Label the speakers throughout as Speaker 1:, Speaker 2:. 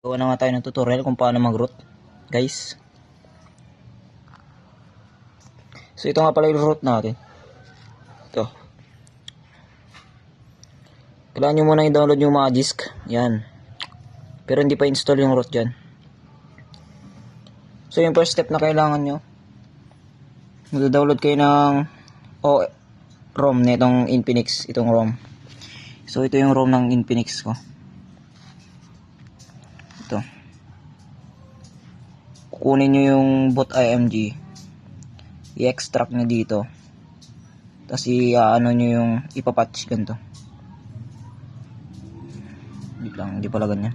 Speaker 1: Gawa na nga tayo ng tutorial kung paano mag-root, guys. So ito nga pala yung root natin. Ito. Kailangan nyo muna i-download yung mga disk. Yan. Pero hindi pa install yung root dyan. So yung first step na kailangan nyo, mag-download kayo ng ROM na itong Infinix. Itong ROM. So ito yung ROM ng Infinix ko. Ito. Kukunin nyo yung boot IMG, i-extract nyo dito, tapos i-ano nyo yung ipapatch ganito. Wait lang, hindi pala ganyan.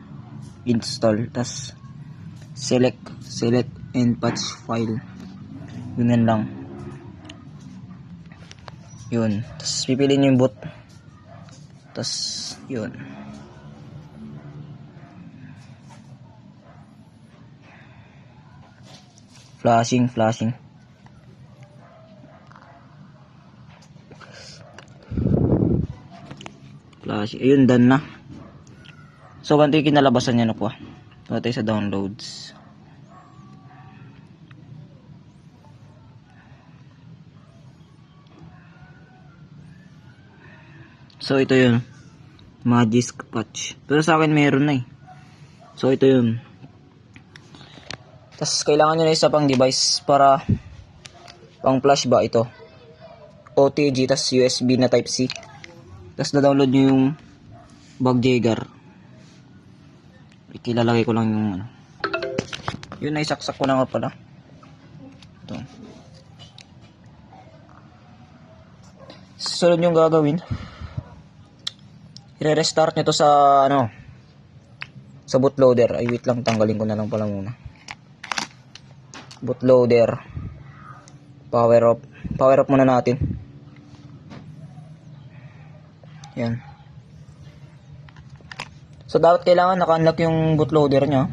Speaker 1: Install, tapos select and patch file. Yun lang. Yun, tapos pipiliin nyo yung boot, tapos yun. Flashing. Ayun, done na. So, ganito yung kinalabasan niya, no po. Ito tayo sa downloads. So, ito yun. Mga disk patch. Pero sa akin, meron na eh. So, ito yun. Tapos, kailangan nyo na isa pang device para pang flash ba ito. OTG, tapos USB na Type-C. Tapos, na-download nyo yung Bagjagger. Ikilalagay ko lang yung ano. Yun, naisaksak ko na nga pala. Ito. Susunod yung gagawin. I-restart nyo to sa ano, sa bootloader. Ay, wait lang, tanggalin ko na lang pala muna. Bootloader. Power off muna natin. Yan. So, dapat kailangan naka-unlock yung bootloader nyo.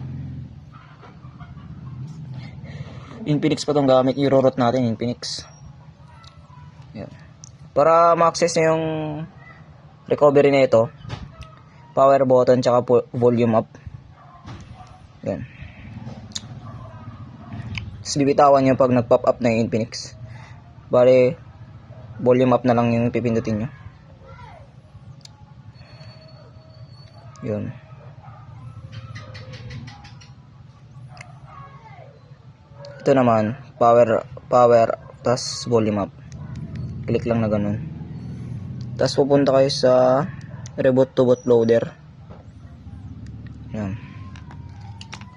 Speaker 1: Infinix pa itong gamit. I-root natin, Infinix. Yan. Para ma-access nyo yung recovery na ito, power button tsaka volume up. Yan. Tapos bibitawan nyo pag nag-pop up na yung Infinix. Bale, volume up na lang yung pipindutin nyo. Yun. Ito naman, power, tas volume up. Click lang na ganun. Tas pupunta kayo sa reboot to bootloader. Yan.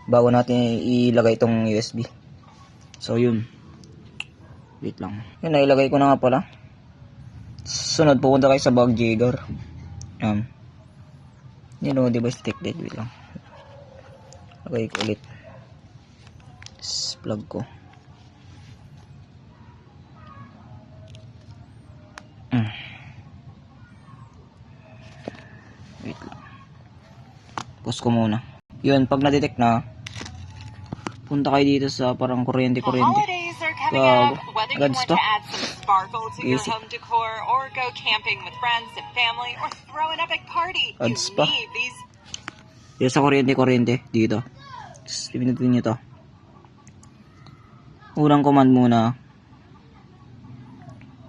Speaker 1: Bago natin ilagay itong USB. So yun. Wait lang. Yun, nailagay ko na nga pala. Sunod, pupunta kayo sa Bagjagger. Yan. Yun o, device detected. Wait lang. Lagay ko ulit. Plug ko. Wait lang. Pause ko muna. Yun, pag na-detect na, punta kayo dito sa parang kuryente. Agad stop. Easy. Ads pa. Dito sa kuryente dito. Tapos pipindutin nyo to. Unang command muna,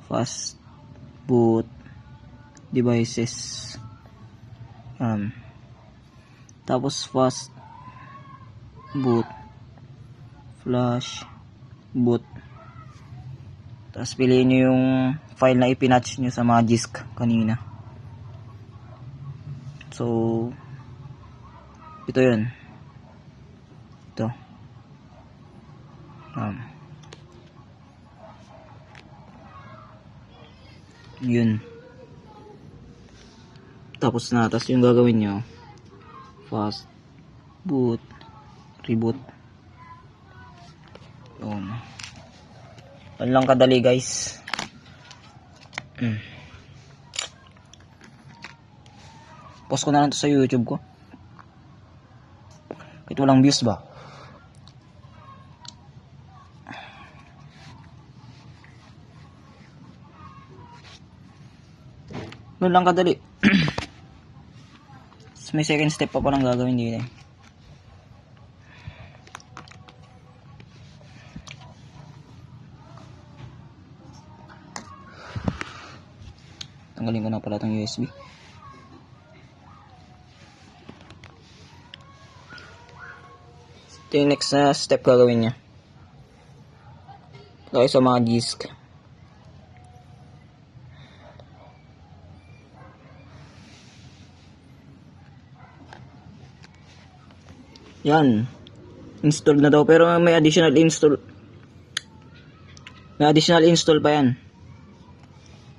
Speaker 1: fast boot devices. Tapos fast boot flash boot. Tapos piliin nyo yung file na ipinatch nyo sa mga disk kanina. So ito yun. Ito. Yun. Tapos na. Tapos yung gagawin nyo, fast boot reboot. Yun. Yan lang kadali, guys. Post ko na lang to sa YouTube ko. Kahit walang views ba. Yun lang kadali. May second step pa palang gagawin dito. Tanggalin ko na pala itong USB. Ito yung next na step gagawin niya. Lagay sa mga disk. Yan. Install na daw pero may additional install. May additional install pa yan.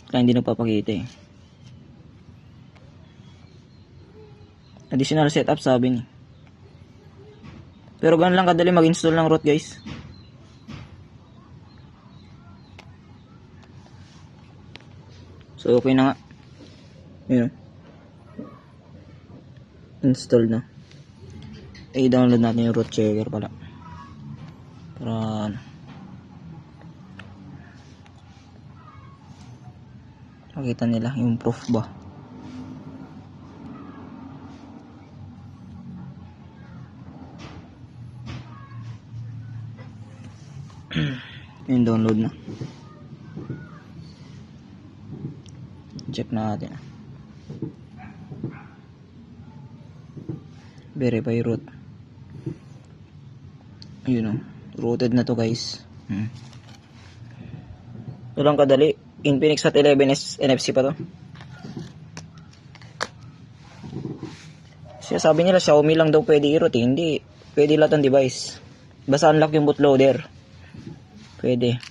Speaker 1: Kaya hindi nagpapakita eh. Additional setup sabi niya. Pero ganun lang kadali mag-install ng root guys. So okay na nga. Yun. Install na. I-download natin yung root checker pala. Para makita nila yung proof ba. Yung download na. Check natin. Verify root. Ayun o. Rooted na to guys. Ito lang kadali. Infinix Hot 11 NFC pa to. Siya sabi nila Xiaomi lang daw pwede i-root eh. Hindi. Pwede lahat ng device. Basta unlock yung bootloader. Pwede.